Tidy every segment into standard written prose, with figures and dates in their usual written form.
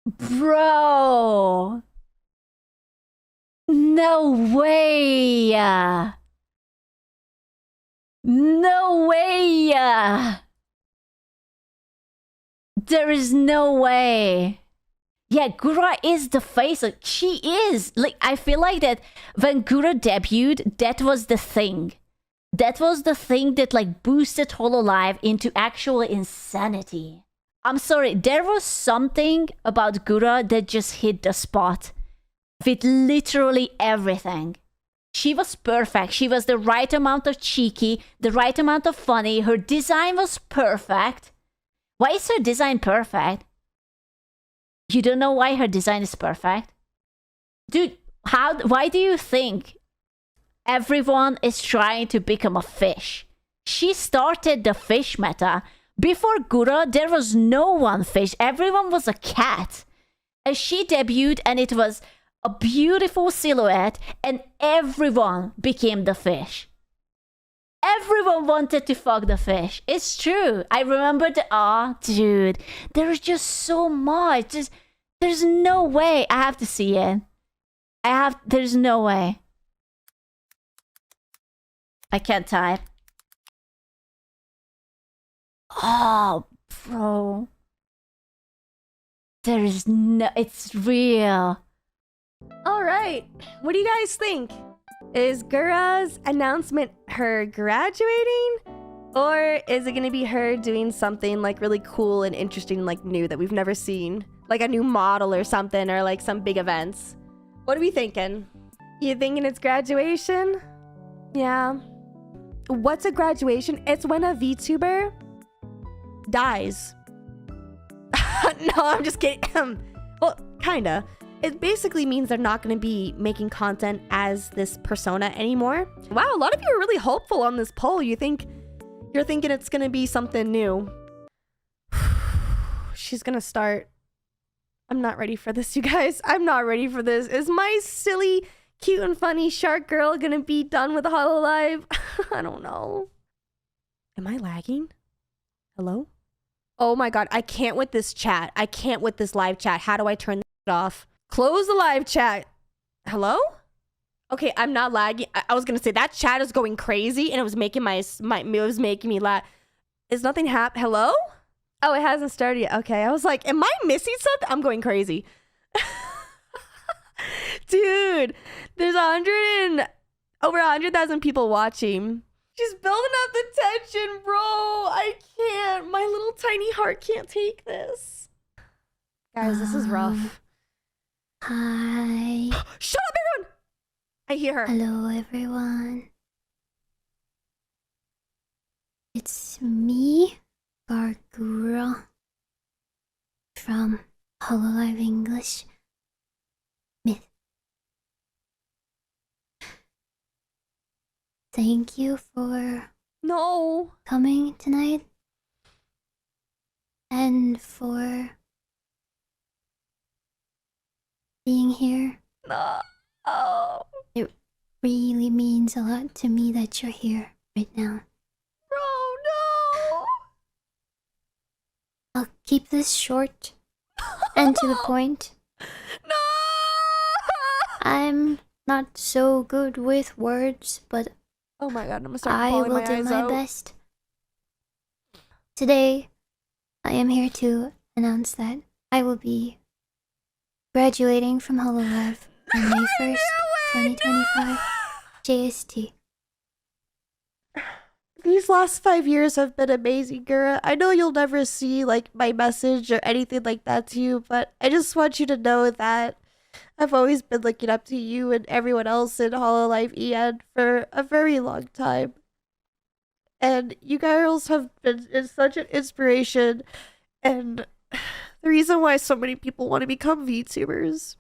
Bro! No way! No way! There is no way. Yeah, Gura is the face. Like, she is. Like, I feel like that when Gura debuted, that was the thing. That was the thing that like boosted HoloLive into actual insanity. I'm sorry, there was something about Gura that just hit the spot with literally everything. She was perfect. She was the right amount of cheeky, the right amount of funny. Her design was perfect. Why is her design perfect? You don't know why her design is perfect? Dude, why do you think everyone is trying to become a fish? She started the fish meta. Before Gura, there was no one fish. Everyone was a cat. And she debuted and it was a beautiful silhouette and everyone became the fish. Everyone wanted to fuck the fish. It's true. I remember dude, there's just so much. There's no way. I have to see it. There's no way. I can't type. Oh, bro. There is no, it's real. All right. What do you guys think? Is Gura's announcement her graduating? Or is it going to be her doing something like really cool and interesting, like new that we've never seen? Like a new model or something, or like some big events? What are we thinking? You thinking it's graduation? Yeah. What's a graduation? It's when a VTuber dies. No, I'm just kidding. Well, kinda. It basically means they're not going to be making content as this persona anymore. Wow, a lot of you are really hopeful on this poll. You're thinking it's going to be something new. She's going to start. I'm not ready for this, you guys. I'm not ready for this. Is my silly, cute, and funny shark girl going to be done with HoloLive? I don't know. Am I lagging? Hello? Oh my god, I can't with this chat. I can't with this live chat. How do I turn that off? Close the live chat. Hello? Okay, I'm not lagging. I was gonna say that chat is going crazy and it was making it was making me lag. Is nothing Hello? Oh, it hasn't started yet. Okay, I was like, am I missing something? I'm going crazy. Dude, there's over 100,000 people watching. She's building up the tension, bro. I can't. My little tiny heart can't take this. Guys, this is rough. Hi. Shut up, everyone! I hear her. Hello, everyone. It's me, Gawr Gura, from HoloLive English Myth. Thank you for coming tonight and for being here. No. Oh. It really means a lot to me that you're here right now. Bro, no. I'll keep this short and to the point. No. I'm not so good with words, but Oh my god, I'm gonna start I bawling will my do eyes my out. best. Today, I am here to announce that I will be graduating from HoloLive on May 1st, 2025, JST. These last 5 years have been amazing, Gura. I know you'll never see like my message or anything like that to you, but I just want you to know that I've always been looking up to you and everyone else in HoloLive EN for a very long time. And you girls have been such an inspiration and the reason why so many people want to become VTubers.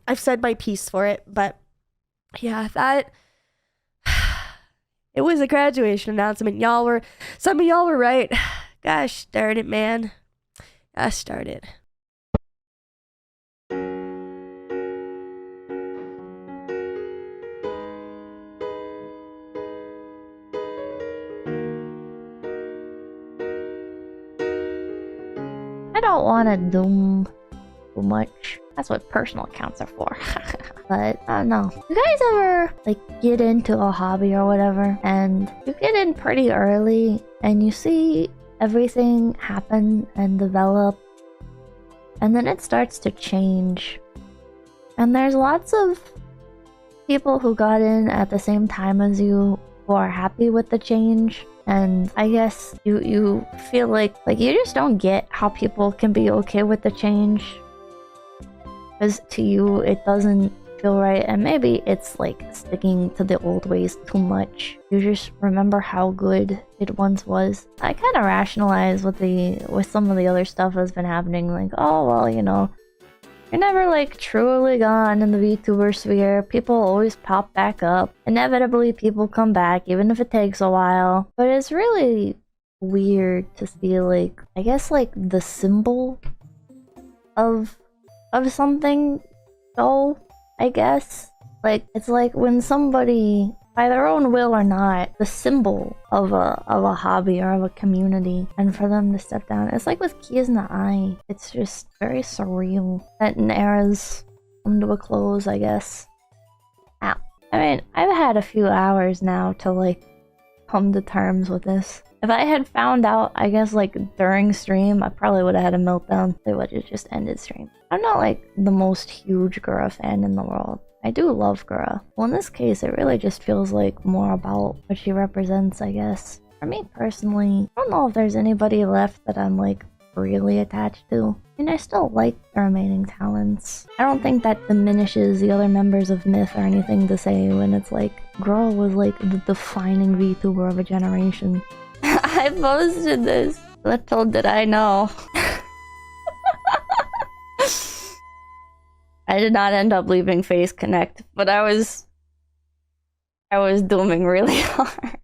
I've said my piece for it, but yeah, it was a graduation announcement. Some of y'all were right. Gosh darn it, man. Gosh darn it. I don't want to doom too much. That's what personal accounts are for. But I don't know. You guys ever like get into a hobby or whatever, and you get in pretty early and you see everything happen and develop, and then it starts to change. And there's lots of people who got in at the same time as you who are happy with the change. And I guess you feel like you just don't get how people can be okay with the change, because to you it doesn't feel right, and maybe it's like sticking to the old ways too much. You just remember how good it once was. I kind of rationalize with some of the other stuff that's been happening, like, oh well, you know, you're never like truly gone in the VTuber sphere. People always pop back up. Inevitably people come back, even if it takes a while. But it's really weird to see, like, I guess like the symbol of something go, I guess. Like, it's like when somebody, by their own will or not, the symbol of a hobby or of a community, and for them to step down, it's like with Keys in the Eye. It's just very surreal that an era's come to a close, I guess. Ow. I mean, I've had a few hours now to like come to terms with this. If I had found out, I guess, like during stream, I probably would have had a meltdown. They would have just ended stream. I'm not like the most huge Gura fan in the world. I do love Gura. Well, in this case, it really just feels like more about what she represents, I guess. For me personally, I don't know if there's anybody left that I'm like really attached to. I mean, I still like the remaining talents. I don't think that diminishes the other members of Myth or anything to say when it's like, Girl was like the defining VTuber of a generation. I posted this. Little did I know. I did not end up leaving Face Connect, but I was dooming really hard.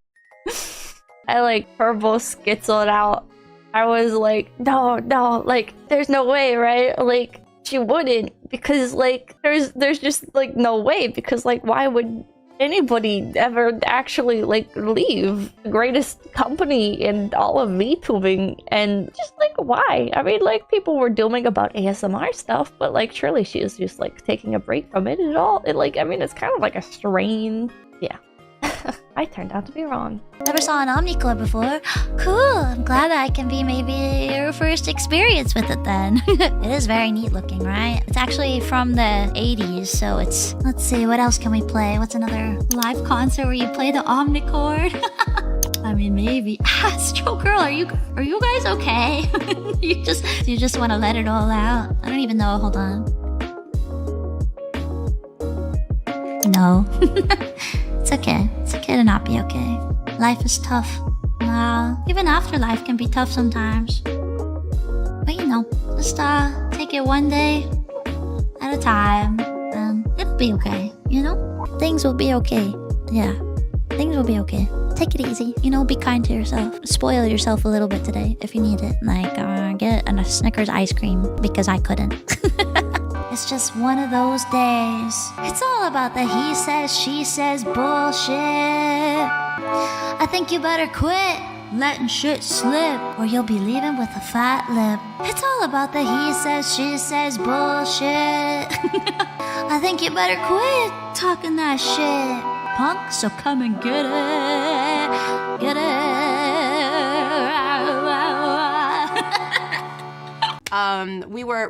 I like purple schizoed out. I was like, no, like there's no way, right? Like she wouldn't, because like there's just like no way, because like why would anybody ever actually like leave the greatest company in all of VTubing? And just like why? I mean, like people were dooming about ASMR stuff, but like surely she is just like taking a break from it at all. It like, I mean, it's kind of like a strain. Yeah. I turned out to be wrong. Never saw an Omnicore before. Cool, I'm glad I can be maybe your first experience with it then. It is very neat looking, right? It's actually from the 80s, so it's... Let's see, what else can we play? What's another live concert where you play the Omnicore? I mean, maybe. Astro Girl, are you guys okay? you just want to let it all out? I don't even know, hold on. No. It's okay. It's okay to not be okay. Life is tough. Even afterlife can be tough sometimes. But you know, just take it one day at a time, and it'll be okay, you know? Things will be okay. Yeah. Things will be okay. Take it easy. You know, be kind to yourself. Spoil yourself a little bit today if you need it. Like, get a Snickers ice cream because I couldn't. It's just one of those days. It's all about the he says, she says bullshit. I think you better quit letting shit slip, or you'll be leaving with a fat lip. It's all about the he says, she says bullshit. I think you better quit talking that shit, punk, so come and get it. Get it.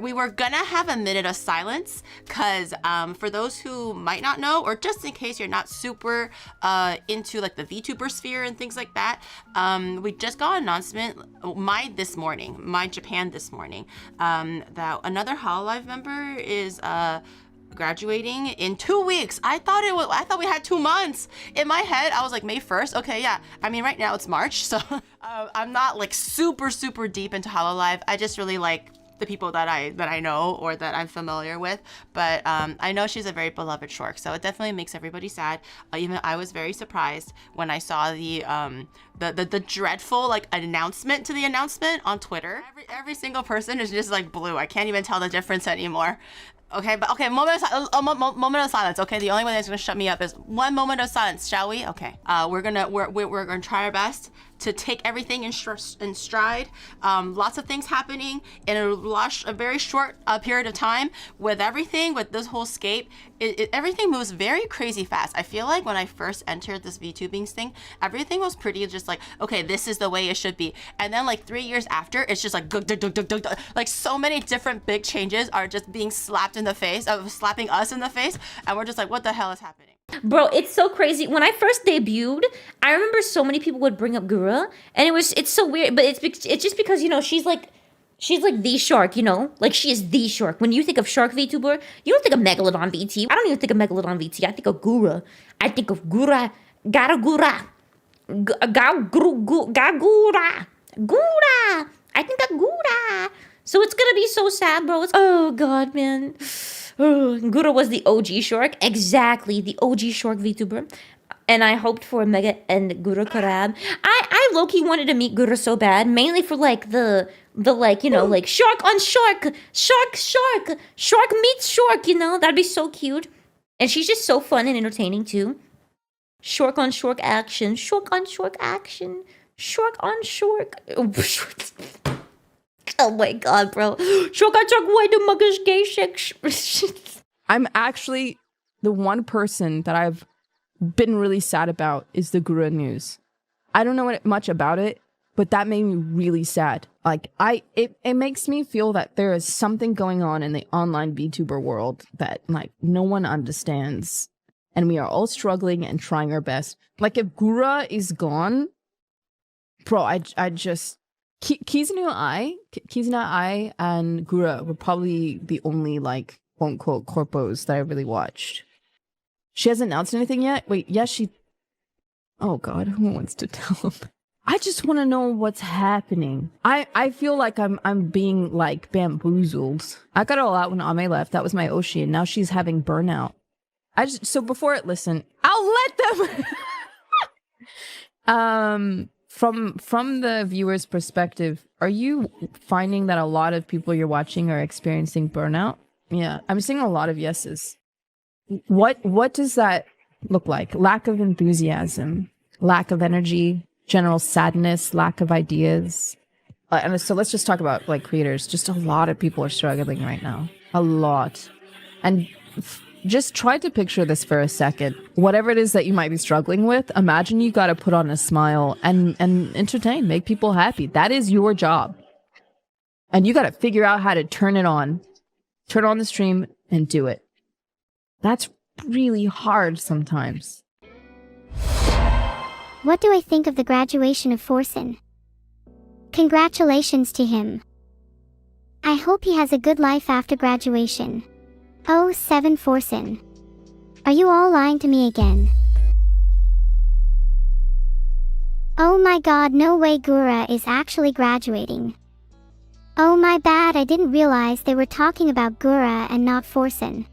We were gonna have a minute of silence, cause for those who might not know, or just in case you're not super into like the VTuber sphere and things like that, we just got an announcement, my Japan this morning, that another HoloLive member is graduating in 2 weeks. I thought we had 2 months. In my head, I was like, May 1st. Okay, yeah. I mean, right now it's March, so I'm not like super deep into HoloLive. I just really like the people that I know or that I'm familiar with. But I know she's a very beloved shork, so it definitely makes everybody sad. Even I was very surprised when I saw the dreadful like announcement to the announcement on Twitter. Every single person is just like blue. I can't even tell the difference anymore. Okay, but okay, moment of silence. Okay, the only one that's gonna shut me up is one moment of silence, shall we? Okay, we're gonna try our best to take everything in stride. Lots of things happening in a very short period of time. With this whole scape, everything moves very crazy fast. I feel like when I first entered this VTubing thing, everything was pretty just like, okay, this is the way it should be. And then like 3 years after, it's just like so many different big changes are just being slapping us in the face, and we're just like, what the hell is happening? Bro, it's so crazy. When I first debuted, I remember so many people would bring up Gura, and it's so weird, but it's just because, you know, she's like the shark, you know? Like, she is the shark. When you think of shark VTuber, you don't think of Megalodon VT. I don't even think of Megalodon VT. I think of Gura. I think of Gura. Gawr Gura. Gura. I think of Gura. So it's gonna be so sad, bro. Oh, God, man. Gura was the OG shark. Exactly, the OG shark VTuber. And I hoped for a Mega and Gura collab. I low-key wanted to meet Gura so bad, mainly for like the like, you know, like shark on shark, shark meets shark, you know? That'd be so cute. And she's just so fun and entertaining too. Shark on shark action, shark on shark action, shark on shark. Oh my God, bro. Shark on shark, why the muggish gay sex? I'm actually the one person that I've been really sad about is the Gura news. I don't know much about it, but that made me really sad. Like, it makes me feel that there is something going on in the online VTuber world that like no one understands, and we are all struggling and trying our best. Like, if Gura is gone, bro, I just Kizuna I and Gura were probably the only like quote unquote corpos that I really watched. She hasn't announced anything yet? Wait, yes, she... Oh, God, who wants to tell him? I just want to know what's happening. I feel like I'm being, like, bamboozled. I got it all out when Ame left. That was my Oshi, and now she's having burnout. So before it... Listen, I'll let them... From the viewer's perspective, are you finding that a lot of people you're watching are experiencing burnout? Yeah, I'm seeing a lot of yeses. What does that look like? Lack of enthusiasm, lack of energy, general sadness, lack of ideas. And so let's just talk about like creators. Just a lot of people are struggling right now. A lot. And just try to picture this for a second. Whatever it is that you might be struggling with, imagine you got to put on a smile and entertain, make people happy. That is your job. And you got to figure out how to turn on the stream and do it. That's really hard sometimes. What do I think of the graduation of Forsen? Congratulations to him. I hope he has a good life after graduation. Oh, 7 Forsen. Are you all lying to me again? Oh my God, no way, Gura is actually graduating. Oh my bad, I didn't realize they were talking about Gura and not Forsen.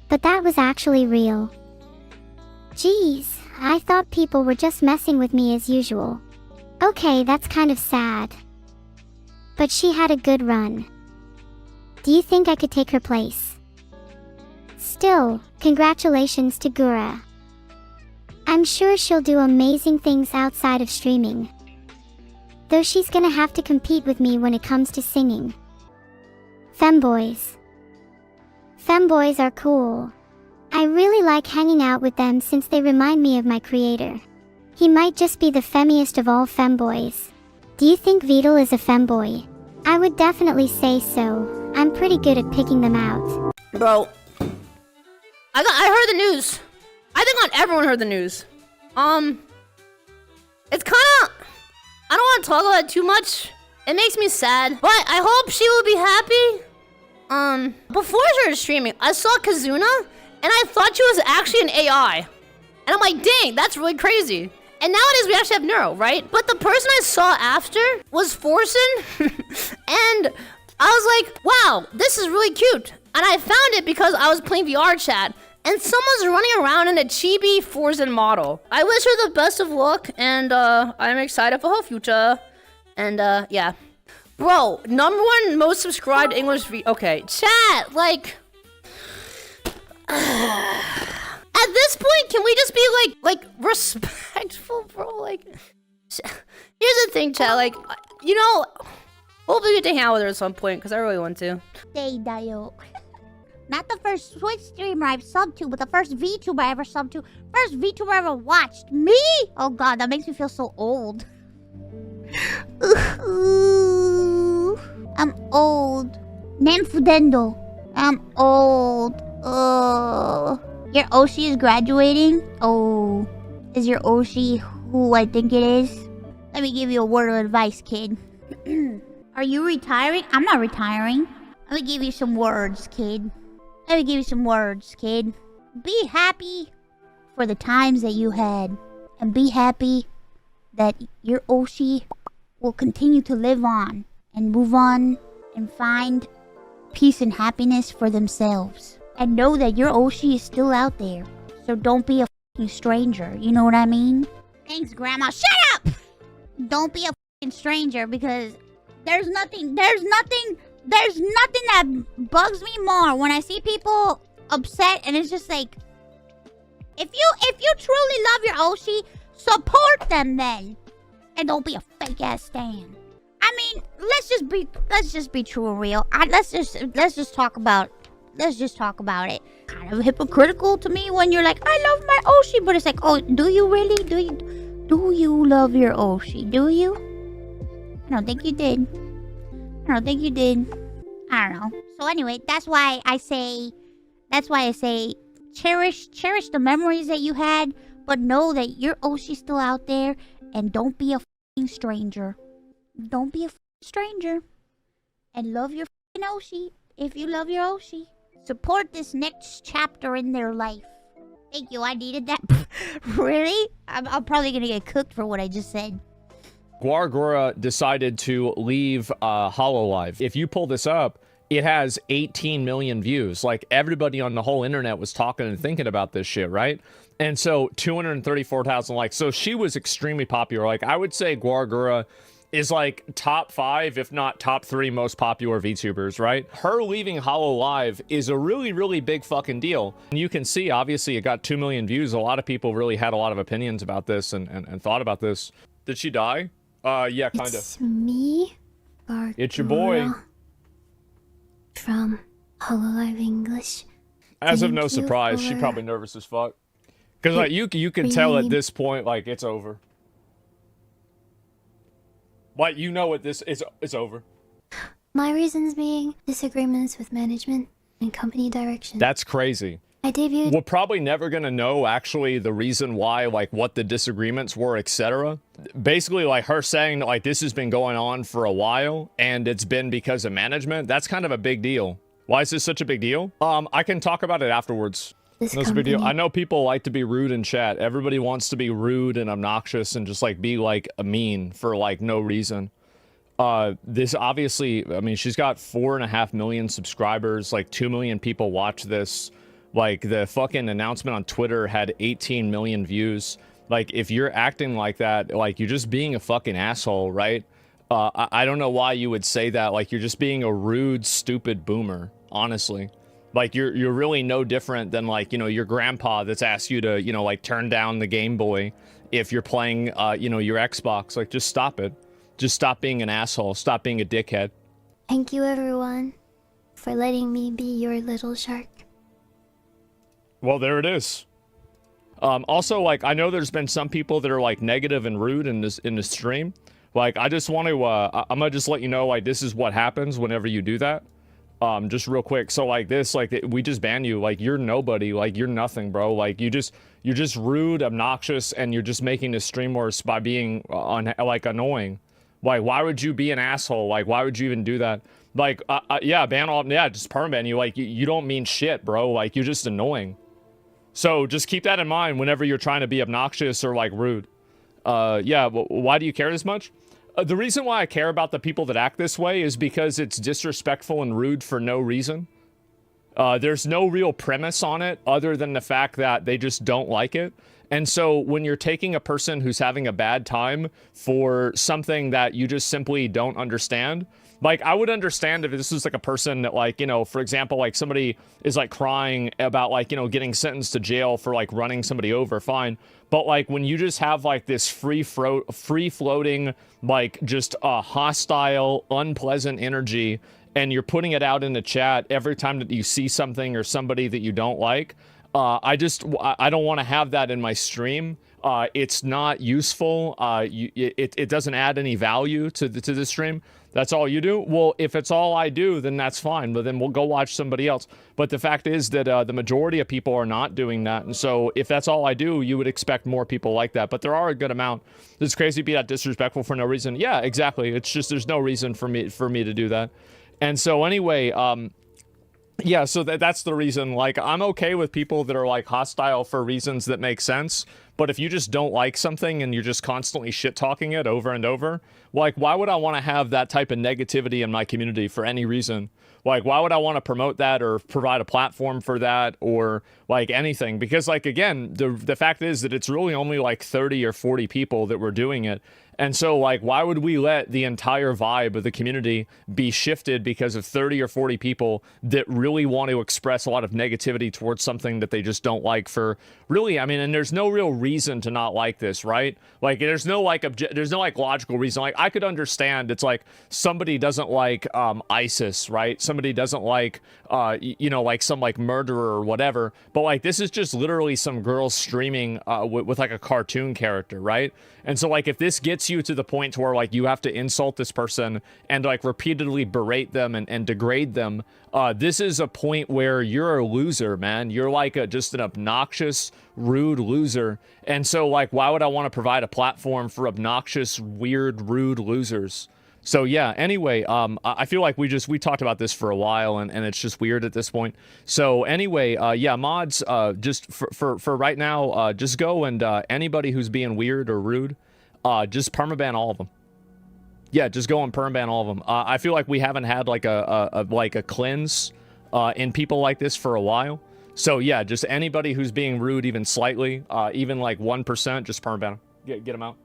But that was actually real. Jeez, I thought people were just messing with me as usual. Okay, that's kind of sad. But she had a good run. Do you think I could take her place? Still, congratulations to Gura. I'm sure she'll do amazing things outside of streaming. Though she's gonna have to compete with me when it comes to singing. Femboys. Femboys are cool. I really like hanging out with them since they remind me of my creator. He might just be the femmiest of all femboys. Do you think Beetle is a femboy? I would definitely say so. I'm pretty good at picking them out. Bro, I heard the news. I think everyone heard the news. It's kinda... I don't want to talk about it too much. It makes me sad, but I hope she will be happy. Before I started streaming, I saw Kizuna, and I thought she was actually an AI. And I'm like, dang, that's really crazy. And nowadays we actually have Neuro, right? But the person I saw after was Forsen, and I was like, wow, this is really cute. And I found it because I was playing VR chat, and someone's running around in a chibi Forsen model. I wish her the best of luck, and I'm excited for her future. And yeah. Bro, #1 most subscribed English okay, chat, like... At this point, can we just be like respectful, bro? Like, Here's the thing, chat. Like, you know, hopefully we get to hang out with her at some point because I really want to. Stay, Dio. Not the first Twitch streamer I've subbed to, but the first VTuber I ever subbed to. First VTuber I ever watched. Me? Oh god, that makes me feel so old. I'm old. Nymphudendo. I'm old. Your Oshi is graduating? Oh. Is your Oshi who I think it is? Let me give you a word of advice, kid. Are you retiring? I'm not retiring. Let me give you some words, kid. Let me give you some words, kid. Be happy for the times that you had. And be happy that your Oshi will continue to live on and move on and find peace and happiness for themselves. And know that your Oshi is still out there. So don't be a fucking stranger. You know what I mean? Thanks, Grandma. Shut up! Don't be a fucking stranger because there's nothing that bugs me more when I see people upset and it's just like, if you truly love your Oshi, support them then. And don't be a fake ass stan. I mean, let's just be true and real. Let's just talk about it. Kind of hypocritical to me when you're like, I love my Oshi, but it's like, oh, do you really? Do you love your Oshi? Do you? I don't think you did. I don't know. So anyway, that's why I say cherish the memories that you had, but know that your Oshi's still out there, and don't be a fucking stranger. Don't be a fucking stranger. And love your fucking Oshi if you love your Oshi. Support this next chapter in their life. Thank you, I needed that. Really? I'm probably gonna get cooked for what I just said. Gawr Gura decided to leave HoloLive. If you pull this up, it has 18 million views. Like, everybody on the whole internet was talking and thinking about this shit, right? And so 234,000 likes. So she was extremely popular. Like, I would say Gawr Gura is like top 5, if not top 3 most popular VTubers, right? Her leaving HoloLive is a really, really big fucking deal. And you can see, obviously, it got 2 million views. A lot of people really had a lot of opinions about this and thought about this. Did she die? Yeah, kind of. It's me, Gawr It's your boy. Gura from HoloLive English. As of Thank no you surprise, she for- probably nervous as fuck. Because like you can tell at this point, like, it's over. Like, you know what this is, it's over. My reasons being disagreements with management and company direction. That's crazy. I debuted. We're probably never gonna know actually the reason why, like what the disagreements were, etc. Basically, like her saying that like this has been going on for a while and it's been because of management. That's kind of a big deal. Why is this such a big deal? I can talk about it afterwards. This That's a big deal. company- I know people like to be rude in chat. Everybody wants to be rude and obnoxious and just like be like a mean for like no reason. This obviously, I mean, she's got 4.5 million subscribers, like 2 million people watch this. Like, the fucking announcement on Twitter had 18 million views. Like, if you're acting like that, like, you're just being a fucking asshole, right? I don't know why you would say that. Like, you're just being a rude, stupid boomer, honestly. Like, you're really no different than, like, you know, your grandpa that's asked you to, you know, like, turn down the Game Boy if you're playing, you know, your Xbox. Like, just stop it. Just stop being an asshole. Stop being a dickhead. Thank you, everyone, for letting me be your little shark. Well, there it is. Also, like, I know there's been some people that are like negative and rude in this stream. Like, I just want to I'm gonna just let you know, like, this is what happens whenever you do that. Just real quick. So like this, like, we just ban you. Like, you're nobody. Like, you're nothing, bro. Like, you're just rude, obnoxious, and you're just making the stream worse by being like annoying. Like, why would you be an asshole? Like, why would you even do that? Like, yeah, ban all. Yeah, just permaban you. Like, you don't mean shit, bro. Like, you're just annoying. So just keep that in mind whenever you're trying to be obnoxious or like rude. Yeah, why do you care this much? The reason why I care about the people that act this way is because it's disrespectful and rude for no reason. There's no real premise on it other than the fact that they just don't like it. And so when you're taking a person who's having a bad time for something that you just simply don't understand, Like, I would understand if this was like a person that, like, you know, for example, like somebody is like crying about like, you know, getting sentenced to jail for like running somebody over, fine. But like when you just have like this free floating, like just hostile, unpleasant energy, and you're putting it out in the chat every time that you see something or somebody that you don't like, I don't want to have that in my stream. It's not useful. It doesn't add any value to the stream. That's all you do? Well, if it's all I do, then that's fine. But then we'll go watch somebody else. But the fact is that the majority of people are not doing that. And so if that's all I do, you would expect more people like that. But there are a good amount. It's crazy to be that disrespectful for no reason. Yeah, exactly. It's just there's no reason for me to do that. And so anyway, yeah, so that's the reason. Like, I'm okay with people that are like hostile for reasons that make sense. But if you just don't like something and you're just constantly shit talking it over and over, like, why would I want to have that type of negativity in my community for any reason? Like, why would I want to promote that or provide a platform for that or like anything? Because, like, again, the fact is that it's really only like 30 or 40 people that were doing it. And so, like, why would we let the entire vibe of the community be shifted because of 30 or 40 people that really want to express a lot of negativity towards something that they just don't like for really, I mean, and there's no real reason to not like this, right? Like, there's no like logical reason. Like, I could understand it's like somebody doesn't like ISIS, right? Somebody doesn't like, you know, like some like murderer or whatever. But like, this is just literally some girl streaming with like a cartoon character, right? And so, like, if this gets you to the point to where, like, you have to insult this person and, like, repeatedly berate them and degrade them, this is a point where you're a loser, man. You're, like, just an obnoxious, rude loser. And so, like, why would I want to provide a platform for obnoxious, weird, rude losers? So, yeah, anyway, I feel like we talked about this for a while, and it's just weird at this point. So, anyway, yeah, mods, just for right now, just go and anybody who's being weird or rude, just permaban all of them. Yeah, just go and permaban all of them. I feel like we haven't had like a cleanse in people like this for a while. So, yeah, just anybody who's being rude even slightly, even like 1%, just permaban them. Get them out.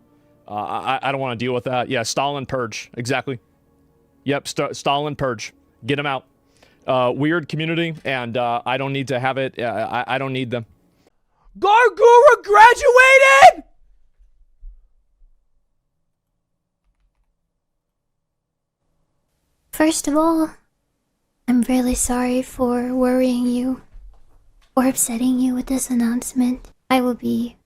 I don't want to deal with that. Yeah, Stalin purge. Exactly. Yep, Stalin purge. Get them out. Weird community, and I don't need to have it. I don't need them. Gawr Gura graduated! First of all, I'm really sorry for worrying you or upsetting you with this announcement. I will be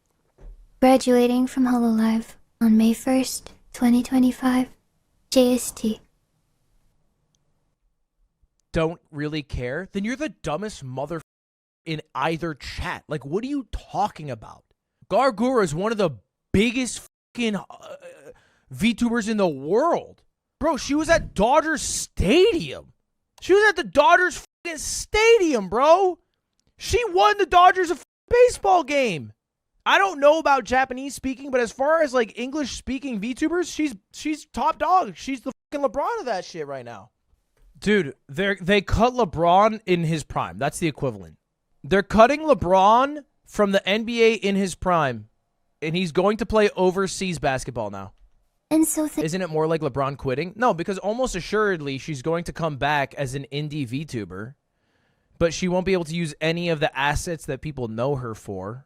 graduating from HoloLive on May 1st, 2025, JST. Don't really care? Then you're the dumbest mother in either chat. Like, what are you talking about? Gawr Gura is one of the biggest fucking VTubers in the world. Bro, she was at Dodgers Stadium. She was at the Dodgers fucking stadium, bro. She won the Dodgers a baseball game. I don't know about Japanese speaking, but as far as like English speaking VTubers, she's top dog. She's the fucking LeBron of that shit right now. Dude, they cut LeBron in his prime. That's the equivalent. They're cutting LeBron from the NBA in his prime, and he's going to play overseas basketball now. And so isn't it more like LeBron quitting? No, because almost assuredly she's going to come back as an indie VTuber, but she won't be able to use any of the assets that people know her for.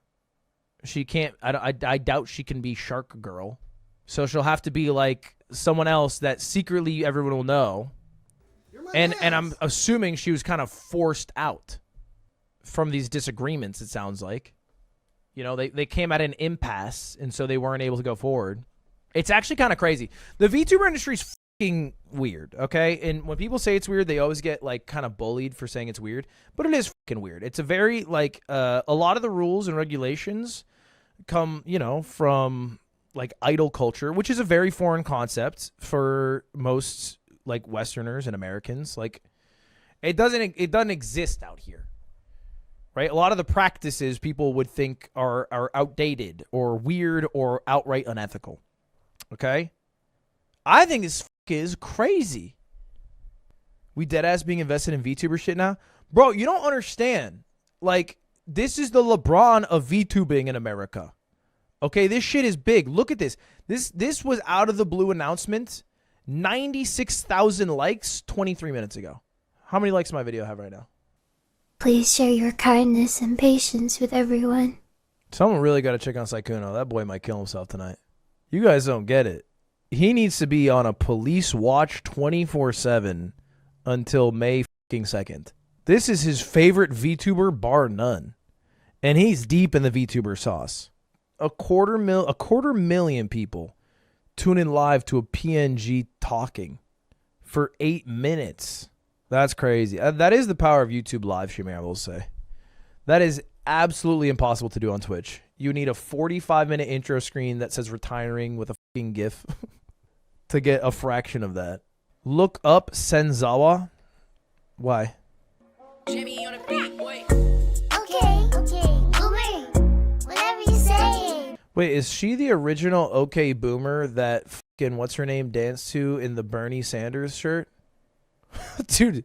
She can't, I doubt she can be Shark Girl. So she'll have to be like someone else that secretly everyone will know. And I'm assuming she was kind of forced out from these disagreements, it sounds like. You know, they came at an impasse, and so they weren't able to go forward. It's actually kind of crazy. The VTuber industry is fucking weird, okay? And when people say it's weird, they always get, like, kind of bullied for saying it's weird. But it is fucking weird. It's a very, like, a lot of the rules and regulations come, you know, from, like, idol culture, which is a very foreign concept for most, like, Westerners and Americans. Like, it doesn't exist out here, right? A lot of the practices people would think are outdated or weird or outright unethical. Okay? I think this is crazy. We deadass being invested in VTuber shit now? Bro, you don't understand. Like, this is the LeBron of VTubing in America. Okay, this shit is big. Look at this. This was out of the blue announcement, 96,000 likes 23 minutes ago. How many likes does my video have right now? Please share your kindness and patience with everyone. Someone really got to check on Sykkuno. That boy might kill himself tonight. You guys don't get it. He needs to be on a police watch 24/7 until May 2nd. This is his favorite VTuber bar none. And he's deep in the VTuber sauce. A quarter million people tune in live to a PNG talking for 8 minutes. That's crazy. That is the power of YouTube live streaming, I will say. That is absolutely impossible to do on Twitch. You need a 45-minute intro screen that says retiring with a fucking GIF to get a fraction of that. Look up Senzawa. Why? Okay, Boomer. Whatever you say. Wait, is she the original OK Boomer that fucking what's her name danced to in the Bernie Sanders shirt? Dude,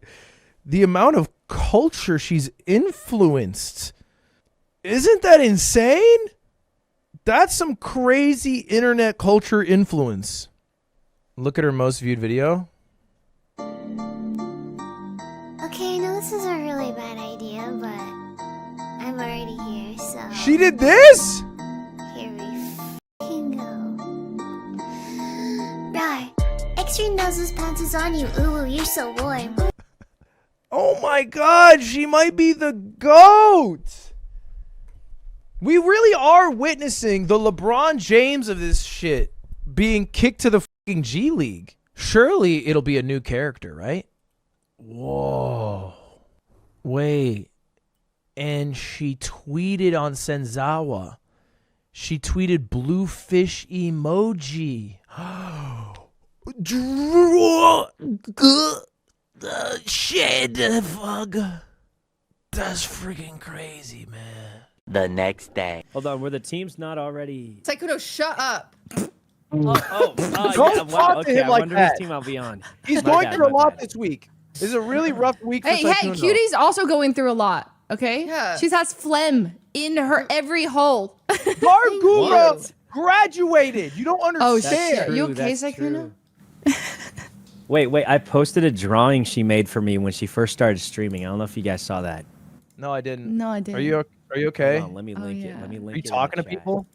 the amount of culture she's influenced. Isn't that insane? That's some crazy internet culture influence. Look at her most viewed video. Okay, I know this is a really bad idea, but I'm already here, so... She did this? Here we f***ing go. Right. Extreme noses pants is on you. Ooh, you're so warm. Oh my god, she might be the GOAT! We really are witnessing the LeBron James of this shit being kicked to the fucking G League. Surely it'll be a new character, right? Whoa. Wait. And she tweeted on Senzawa. She tweeted blue fish emoji. Shit, fuck. That's freaking crazy, man. The next day. Hold on, were the teams not already... Sykkuno, shut up. Don't yeah, wow, talk to okay, him I like wonder that. whose team I'll be on. He's My going bad, through a my lot bad. this week. This is a really rough week for Hey, Sykkuno. Cutie's also going through a lot, okay? Yeah. She has phlegm in her every hole. Gawr Gura graduated. You don't Oh, understand. shit. You okay, That's Sykkuno? Wait, I posted a drawing she made for me when she first started streaming. I don't know if you guys saw that. No, I didn't. No, I didn't. Are you okay? Hold on, let me link it. yeah. Let me link Are you it in talking the to chat. people?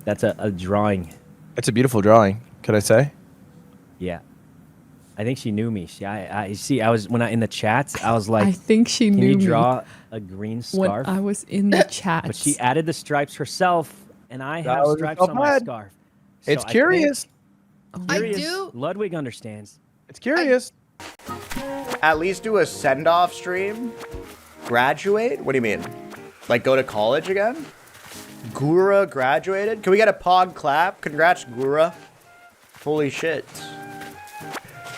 That's a drawing. It's a beautiful drawing. Could I say? Yeah. I think she knew me. I see. I was in the chats. I was like, I think she "Can knew you me draw a green when scarf?" I was in the chat. But she added the stripes herself, and I That have was stripes so on my bad. scarf. It's So I curious. think- I curious. do. Ludwig understands. It's curious. At least do a send-off stream. Graduate? What do you mean? Like go to college again? Gura graduated? Can we get a pod clap? Congrats, Gura. Holy shit.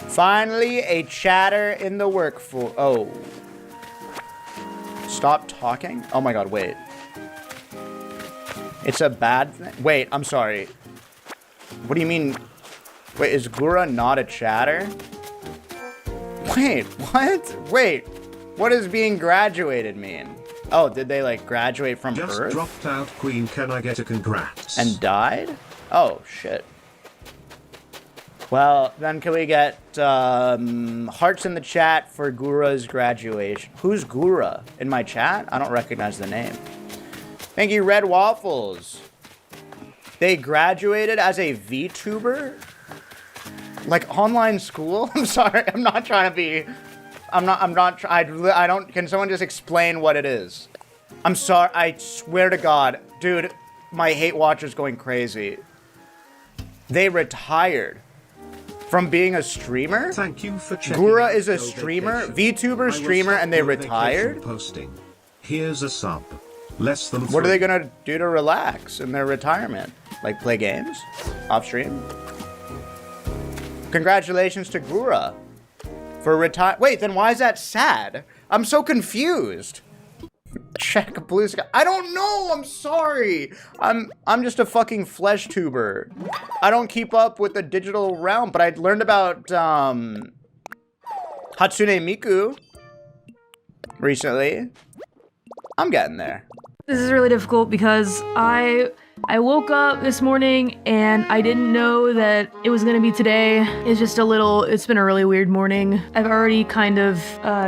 Finally, a chatter in the workforce. Oh. Stop talking? Oh my god, wait. It's a bad thing? Wait, I'm sorry. What do you mean? Wait, is Gura not a chatter? Wait, what? Wait, what does being graduated mean? Oh, did they like graduate from Just Earth? dropped out, Queen. Can I get a congrats? And died? Oh, shit. Well, then can we get hearts in the chat for Gura's graduation? Who's Gura in my chat? I don't recognize the name. Thank you, Red Waffles. They graduated as a VTuber? Like online school? I'm sorry, I'm not trying to be... I don't... Can someone just explain what it is? I'm sorry, I swear to God. Dude, my hate watcher's going crazy. They retired from being a streamer? Thank you for checking Gura out is a Go streamer, Vacation. VTuber streamer, and they retired? Posting. Here's a sub. Less than What are they 3. gonna do to relax in their retirement? Like play games? Off stream? Congratulations to Gura for retire. Wait, then why is that sad? I'm so confused. Check blue sky. I don't know. I'm sorry. I'm just a fucking flesh tuber. I don't keep up with the digital realm, but I learned about Hatsune Miku recently. I'm getting there. This is really difficult because I I woke up this morning and I didn't know that it was gonna be today. It's been a really weird morning. I've already kind of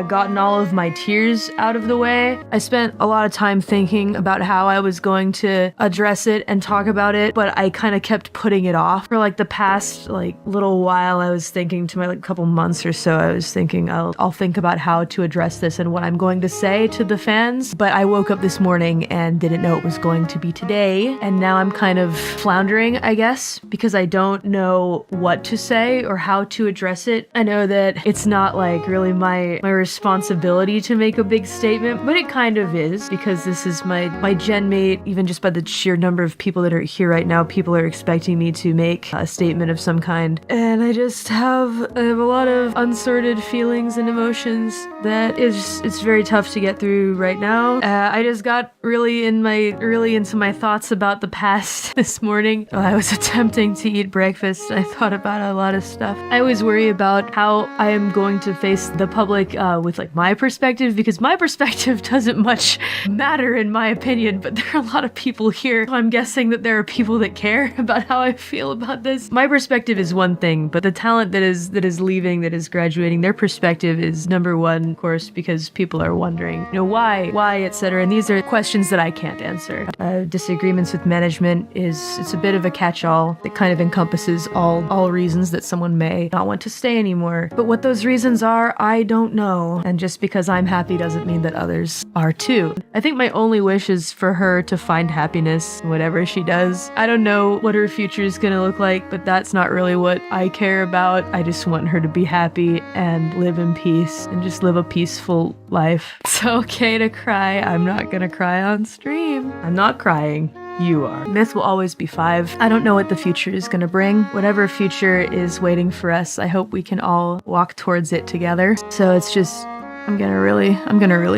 gotten all of my tears out of the way. I spent a lot of time thinking about how I was going to address it and talk about it, but I kind of kept putting it off for like the past like little while. I was thinking to my like couple months or so, I was thinking I'll think about how to address this and what I'm going to say to the fans. But I woke up this morning and didn't know it was going to be today. And now I'm kind of floundering, I guess, because I don't know what to say or how to address it. I know that it's not like really my responsibility to make a big statement, but it kind of is, because this is my gen mate. Even just by the sheer number of people that are here right now, people are expecting me to make a statement of some kind. And I have a lot of unsorted feelings and emotions that it's very tough to get through right now. I just got really into my thoughts about the past this morning. While I was attempting to eat breakfast, I thought about a lot of stuff. I always worry about how I am going to face the public with like my perspective, because my perspective doesn't much matter in my opinion, but there are a lot of people here. So I'm guessing that there are people that care about how I feel about this. My perspective is one thing, but the talent that is leaving, that is graduating, their perspective is number one, of course, because people are wondering, why, etc. And these are questions that I can't answer. Disagreements with management it's a bit of a catch-all that kind of encompasses all reasons that someone may not want to stay anymore. But what those reasons are, I don't know. And just because I'm happy doesn't mean that others are too. I think my only wish is for her to find happiness, whatever she does. I don't know what her future is gonna look like, but that's not really what I care about. I just want her to be happy and live in peace and just live a peaceful life. It's okay to cry. I'm not gonna cry on stream. I'm not crying. You are. Myth will always be 5. I don't know what the future is gonna bring. Whatever future is waiting for us, I hope we can all walk towards it together. So it's just, I'm gonna really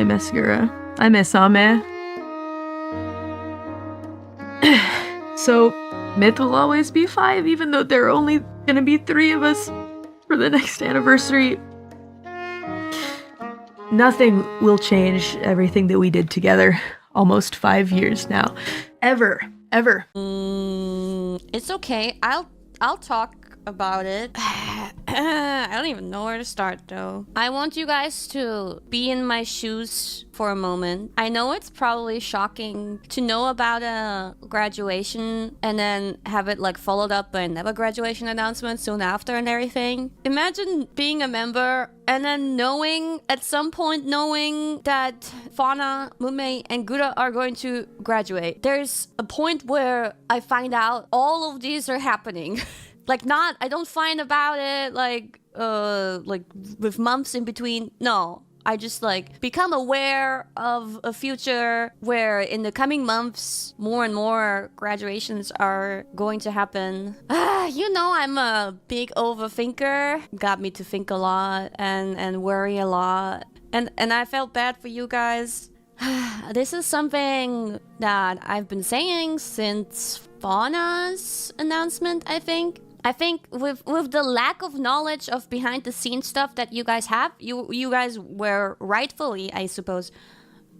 miss Gura. I miss Ame. So Myth will always be 5, even though there are only gonna be 3 of us for the next anniversary. Nothing will change everything that we did together. Almost 5 years now. Ever. It's okay. I'll talk about it. I don't even know where to start though. I want you guys to be in my shoes for a moment. I know it's probably shocking to know about a graduation and then have it like followed up by another graduation announcement soon after and everything. Imagine being a member and then at some point knowing that Fauna, Mume, and Gura are going to graduate. There's a point where I find out all of these are happening. I don't find about it like with months in between. No, I just become aware of a future where in the coming months, more and more graduations are going to happen. I'm a big overthinker. Got me to think a lot and worry a lot. And I felt bad for you guys. This is something that I've been saying since Fauna's announcement, I think. I think with the lack of knowledge of behind the scenes stuff that you guys have, you guys were rightfully, I suppose,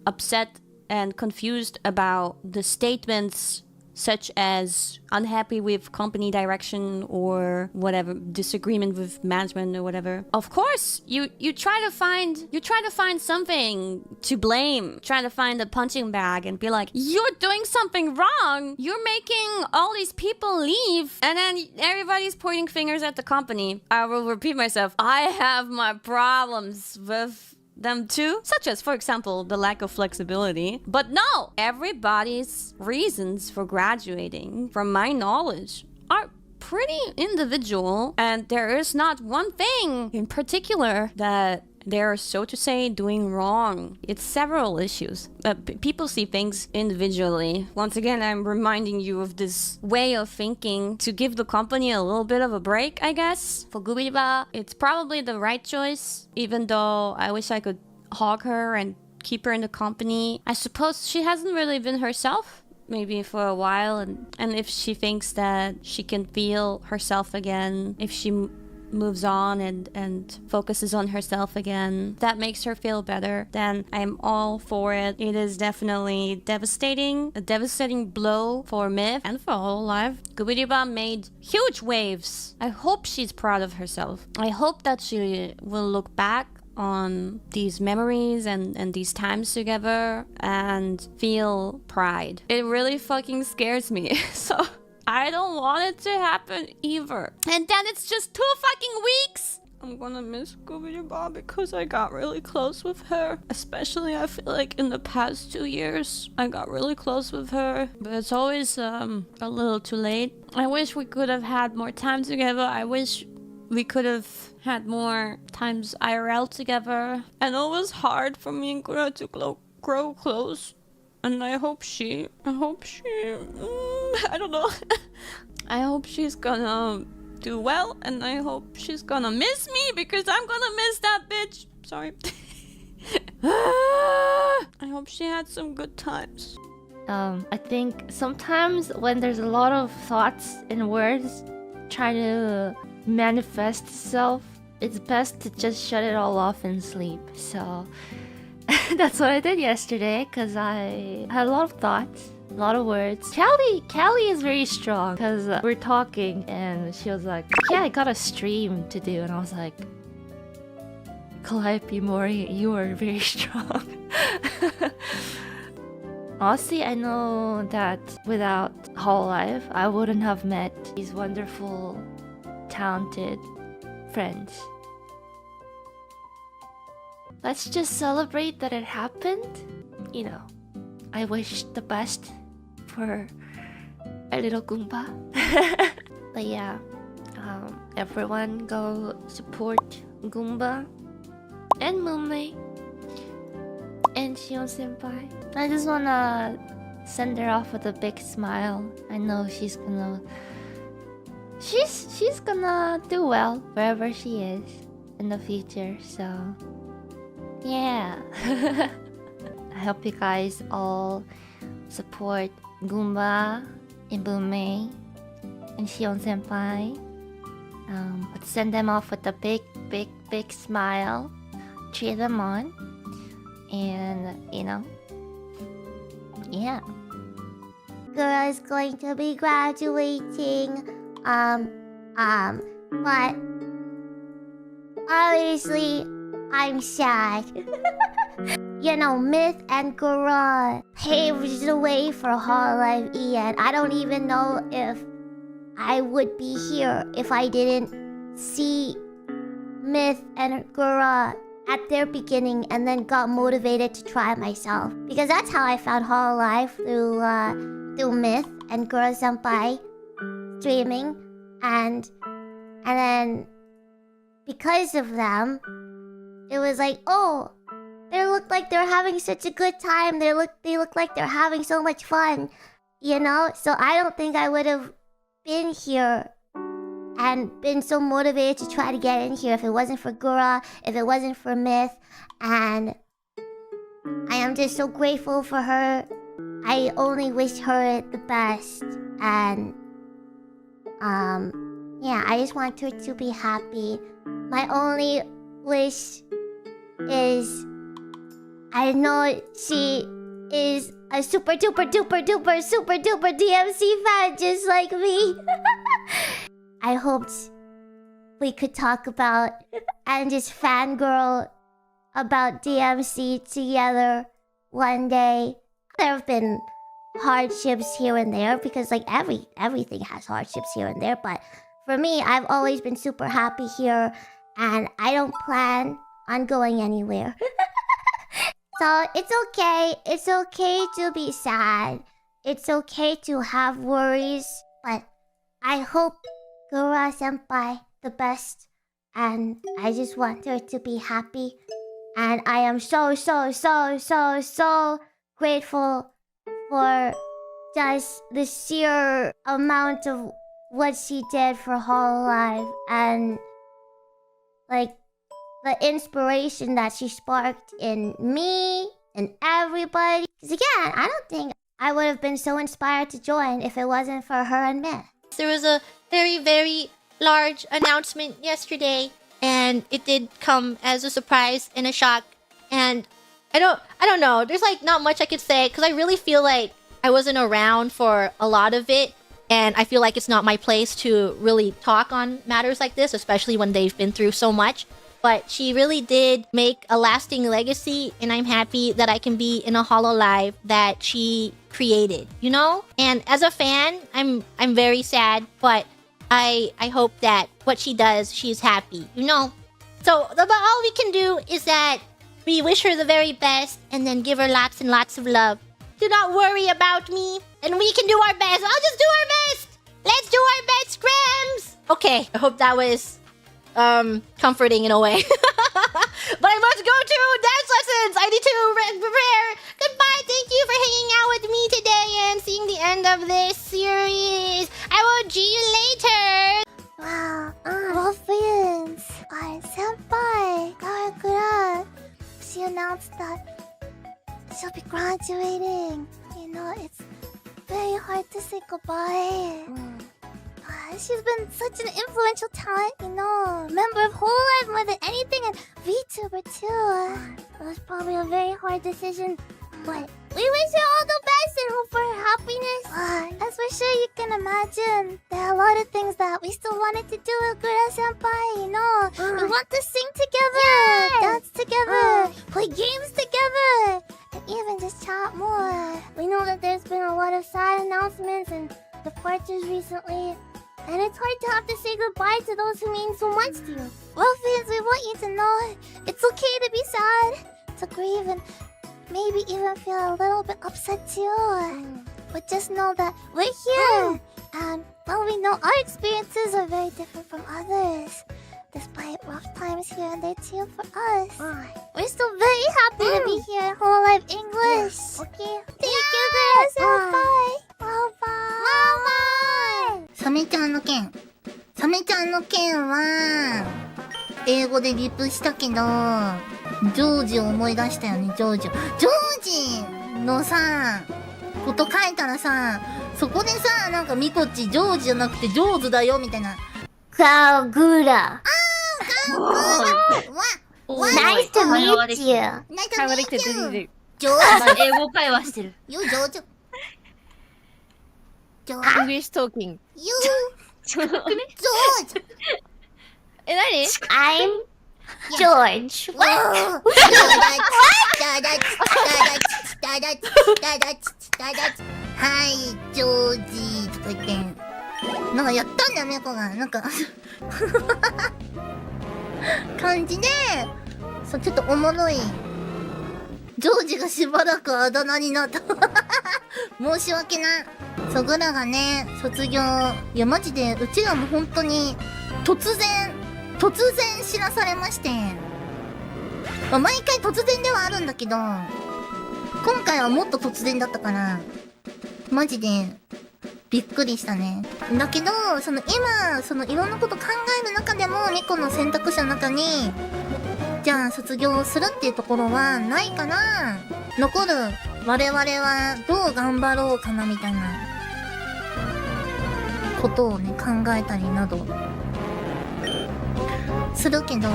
upset and confused about the statements such as unhappy with company direction or whatever, disagreement with management or whatever. Of course, you try to find something to blame, try to find a punching bag and be like, you're doing something wrong. You're making all these people leave. And then everybody's pointing fingers at the company. I will repeat myself. I have my problems with them too, such as, for example, the lack of flexibility. But no, everybody's reasons for graduating, from my knowledge, are pretty individual, and there is not one thing in particular that they're, so to say, doing wrong. It's several issues. People see things individually. Once again, I'm reminding you of this way of thinking to give the company a little bit of a break, I guess. For Gubiba, it's probably the right choice, even though I wish I could hog her and keep her in the company. I suppose she hasn't really been herself, maybe for a while, and if she thinks that she can feel herself again, if she moves on and focuses on herself again, that makes her feel better, then I'm all for it. It is definitely devastating, a devastating blow for Myth and for HoloLive. Gubidibam made huge waves. I hope she's proud of herself. I hope that she will look back on these memories and these times together and feel pride. It really fucking scares me. So I don't want it to happen either. And then it's just 2 fucking weeks. I'm gonna miss Scooby-Doo because I got really close with her. Especially, I feel like in the past 2 years, I got really close with her. But it's always a little too late. I wish we could have had more time together. I wish we could have had more times IRL together. I know it was hard for me and Gura to grow close. And I hope she, I don't know. I hope she's gonna do well, and I hope she's gonna miss me because I'm gonna miss that bitch. Sorry. I hope she had some good times. I think sometimes when there's a lot of thoughts and words trying to manifest itself, it's best to just shut it all off and sleep. So that's what I did yesterday, because I had a lot of thoughts, a lot of words. Callie is very strong, because we're talking and she was like, yeah, I got a stream to do, and I was like, Calliope Mori, you are very strong. Honestly, I know that without HoloLive, I wouldn't have met these wonderful, talented friends. Let's just celebrate that it happened. You know, I wish the best for a little Goomba. But yeah, everyone go support Goomba and Moonmei and Shion Senpai. I just wanna send her off with a big smile. I know she's gonna do well wherever she is in the future, so yeah. I hope you guys all support Goomba and Moonmei and Shion Senpai. But send them off with a big smile. Cheer them on. And, you know, yeah. Gura is going to be graduating. But obviously, I'm sad. You know, Myth and Gura paved the way for HoloLive EN. I don't even know if I would be here if I didn't see Myth and Gura at their beginning and then got motivated to try myself. Because that's how I found HoloLive, through Myth and Gura Senpai streaming. And then because of them, it was like, oh, they look like they're having such a good time. They look like they're having so much fun, you know? So I don't think I would have been here and been so motivated to try to get in here if it wasn't for Gura, if it wasn't for Myth. And I am just so grateful for her. I only wish her the best. And yeah, I just want her to be happy. My only wish is, I know she is a super duper DMC fan just like me. I hoped we could talk about and just fangirl about DMC together one day. There have been hardships here and there because like everything has hardships here and there, but for me, I've always been super happy here and I don't plan on going anywhere. So it's okay. It's okay to be sad. It's okay to have worries, but I hope Gura Senpai the best, and I just want her to be happy. And I am so grateful for just the sheer amount of what she did for HoloLive and like the inspiration that she sparked in me and everybody. Because again, I don't think I would have been so inspired to join if it wasn't for her and Myth. There was a very large announcement yesterday, and it did come as a surprise and a shock. And I don't know. There's like not much I could say because I really feel like I wasn't around for a lot of it, and I feel like it's not my place to really talk on matters like this, especially when they've been through so much. But she really did make a lasting legacy, and I'm happy that I can be in a HoloLive that she created, you know? And as a fan, I'm very sad, but I hope that what she does, she's happy, you know? So all we can do is that we wish her the very best and then give her lots and lots of love. Do not worry about me, and we can do our best. I'll just do our best. Let's do our best, Grams. Okay, I hope that was comforting in a way. But I must go to dance lessons. I need to prepare. Goodbye. Thank you for hanging out with me today and seeing the end of this series. I will see you later. Wow, Wolfians, senpai, Gawr Gura. She announced that she'll be graduating. You know, it's very hard to say goodbye. She's been such an influential talent, you know. Member of HoloLive more than anything, and VTuber too. It was probably a very hard decision, but we wish her all the best and hope for her happiness. As for sure you can imagine, there are a lot of things that we still wanted to do with Gura-senpai, you know. We want to sing together, dance together, play games together, and even just chat more. We know that there's been a lot of sad announcements and departures recently, and it's hard to have to say goodbye to those who mean so much to you. Well, fans, we want you to know it's okay to be sad, to grieve, and maybe even feel a little bit upset too. But just know that we're here, and well, we know our experiences are very different from others, despite rough times here and there too for us. We're still very happy to be here in HoloLive English. Okay. Thank you guys. Bye. Bye. サメちゃんの件は英語でリプしたけど、ジョージを思い出したよね。ジョージのさこと書いたらさ、そこでさ、なんかミコッチジョージじゃなくてジョーズだよみたいな。ガウグラ。Nice to meet you. Nice to meet you. ジョージ。英語会話してる。よ、ジョージ。English talking. You. ジョージ。え、何 I'm George. What? はい、ジョージとか言って、なんかやったんだよ、メコが。なんか感じで、そう、ちょっとおもろい。ジョージがしばらくあだ名になった。申し訳ない。そう、グラがね、卒業。いや、マジで、うちらも本当に、突然知らされまして。まあ、毎回突然ではあるんだけど、今回はもっと突然だったから、マジで、びっくりしたね。だけど、今、いろんなこと考える中でも、ミコの選択肢の中に、じゃあ卒業するっていうところはないから、残る我々はどう頑張ろうかなみたいなことをね、考えたりなどするけど、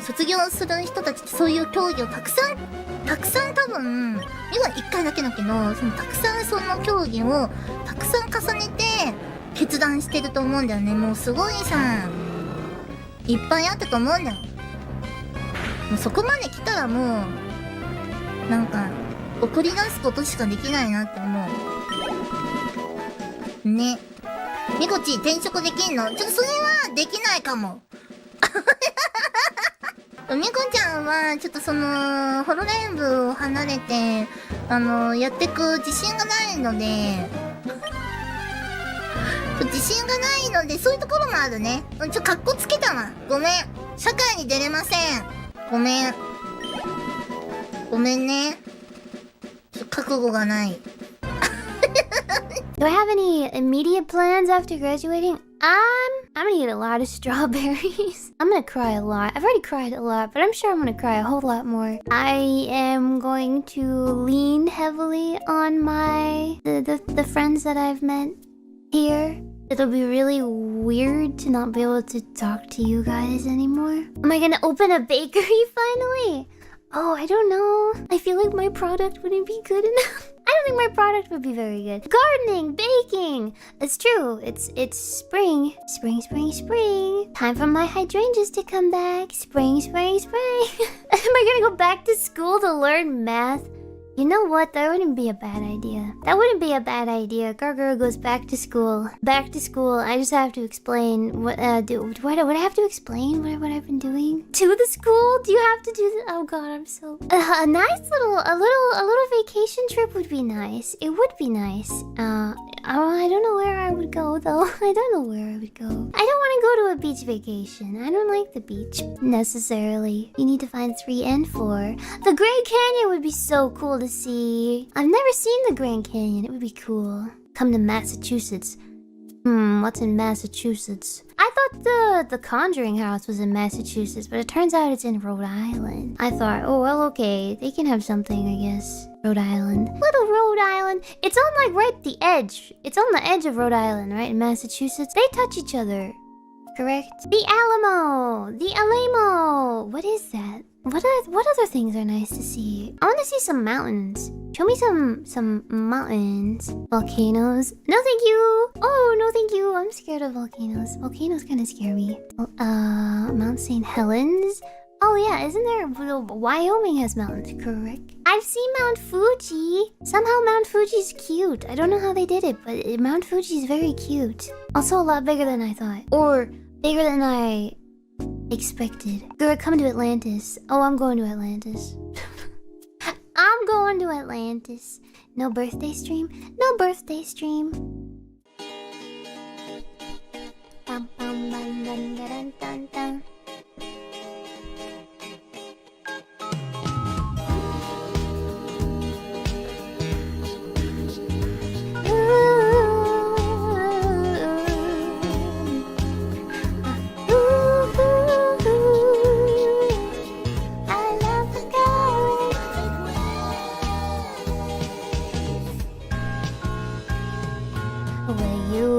卒業する人たちってそういう競技をたくさん多分、今1回だけだけど、たくさんその競技をたくさん重ねて決断してると思うんだよね。もうすごいさ、いっぱいあったと思うんだよ。もうそこまで来たらもう、なんか、送り出すことしかできないなって思う。ね。ミコチ転職できんの？ちょっとそれはできないかも。ミコちゃんは、ちょっとホロライブを離れて、やってく自信がないので、自信がないので、そういうところもあるね。カッコつけたわ。ごめん。社会に出れません。ごめん。ごめんね。覚悟がない。Do I have any immediate plans after graduating? I'm gonna eat a lot of strawberries. I'm gonna cry a lot. I've already cried a lot, but I'm sure I'm gonna cry a whole lot more. I am going to lean heavily on the friends that I've met here It'll be really weird to not be able to talk to you guys anymore. Am I gonna open a bakery finally? Oh, I don't know. I feel like my product wouldn't be good enough. I don't think my product would be very good. Gardening, baking. It's true. It's spring. Spring. Time for my hydrangeas to come back. Spring. Am I gonna go back to school to learn math? You know what? That wouldn't be a bad idea. Gawr Gura goes back to school. I just have to explain what do I have to explain what I've been doing to the school? Do you have to do that? Oh god, I'm so a nice little vacation trip would be nice. It would be nice. I don't know where I would go though. I don't know where I would go. I don't want to go to a beach vacation. I don't like the beach necessarily. You need to find 3 and 4. The Grand Canyon would be so cool to see. I've never seen the Grand Canyon. It would be cool. Come to Massachusetts. What's in Massachusetts? I thought the Conjuring house was in Massachusetts, but it turns out it's in Rhode Island. I thought, oh well, okay, they can have something, I guess. Rhode Island. Little Rhode Island. It's on like right at the edge. It's on the edge of Rhode Island, right? In Massachusetts. They touch each other. Correct? The Alamo. The Alamo. What is that? What other things are nice to see? I want to see some mountains. Show me some mountains. Volcanoes. No thank you. Oh, no thank you. I'm scared of volcanoes. Volcanoes kind of scare me. Mount St. Helens. Oh yeah, isn't there... Wyoming has mountains, correct? I've seen Mount Fuji. Somehow Mount Fuji's cute. I don't know how they did it, but Mount Fuji's very cute. Also a lot bigger than I thought. Or bigger than I expected. Gura, come to Atlantis. Oh, I'm going to Atlantis. I'm going to Atlantis. No birthday stream? No birthday stream. Bum, bum, bum, dun, dun, dun, dun.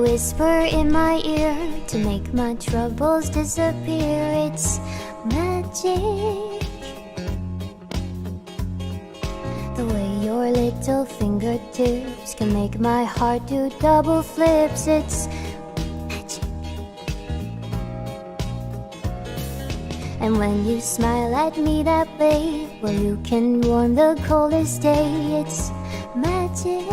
Whisper in my ear to make my troubles disappear. It's magic. The way your little fingertips can make my heart do double flips. It's magic. And when you smile at me that way, well, you can warm the coldest day. It's magic.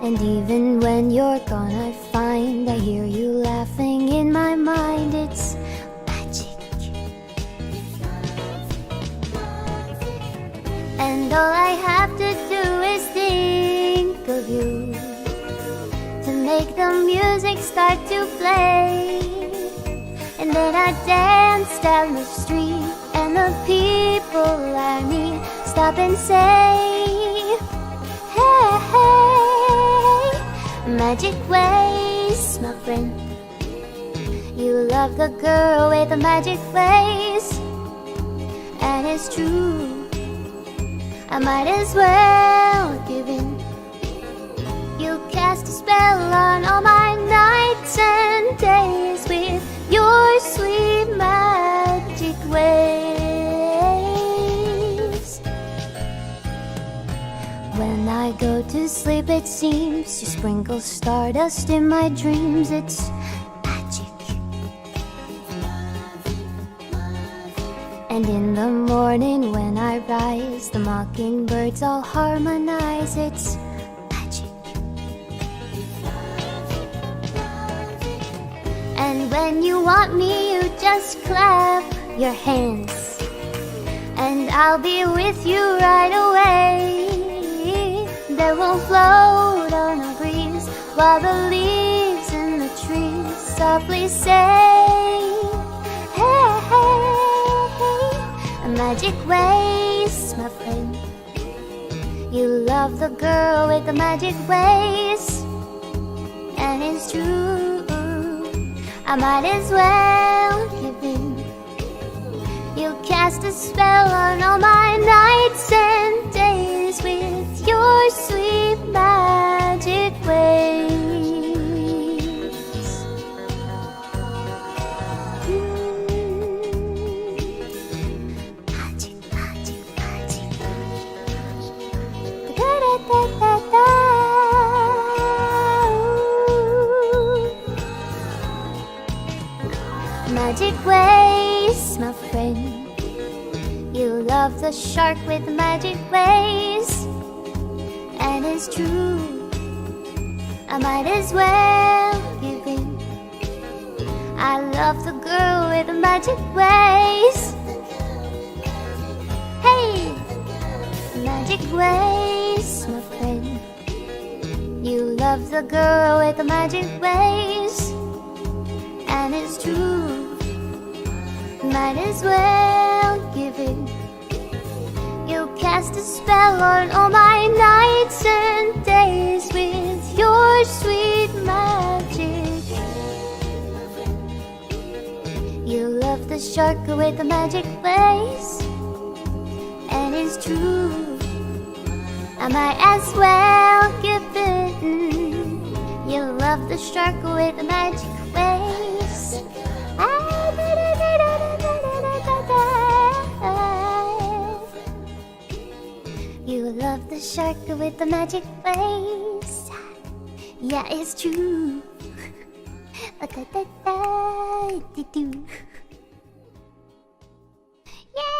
And even when you're gone, I find I hear you laughing in my mind. It's magic. And all I have to do is think of you to make the music start to play. And then I dance down the street, and the people I meet stop and say, hey, hey. Magic ways, my friend. You love the girl with the magic ways, and it's true. I might as well give in. You cast a spell on all my nights and days with your sweet magic ways. When I go to sleep, it seems you sprinkle stardust in my dreams. It's magic. And in the morning when I rise, the mockingbirds all harmonize. It's magic. And when you want me, you just clap your hands, and I'll be with you right away. That will float on a breeze while the leaves in the trees softly say, hey, hey, hey. Magic ways, my friend. You love the girl with the magic ways, and it's true. I might as well give in. You cast a spell on all my nights and days with your sweet magic magic ways. Magic, magic, magic. Da-da-da-da-da. Magic ways, my friend. You love the shark with magic ways. And it's true, I might as well give in. I love the girl with the magic ways. Hey, magic ways, my friend. You love the girl with the magic ways. And it's true, might as well give in. You cast a spell on all my nights and days with your sweet magic. You love the shark with the magic ways. And it's true, I might as well give in. You love the shark with the magic ways. You love the shark with the magic ways. Yeah, it's true. Yay!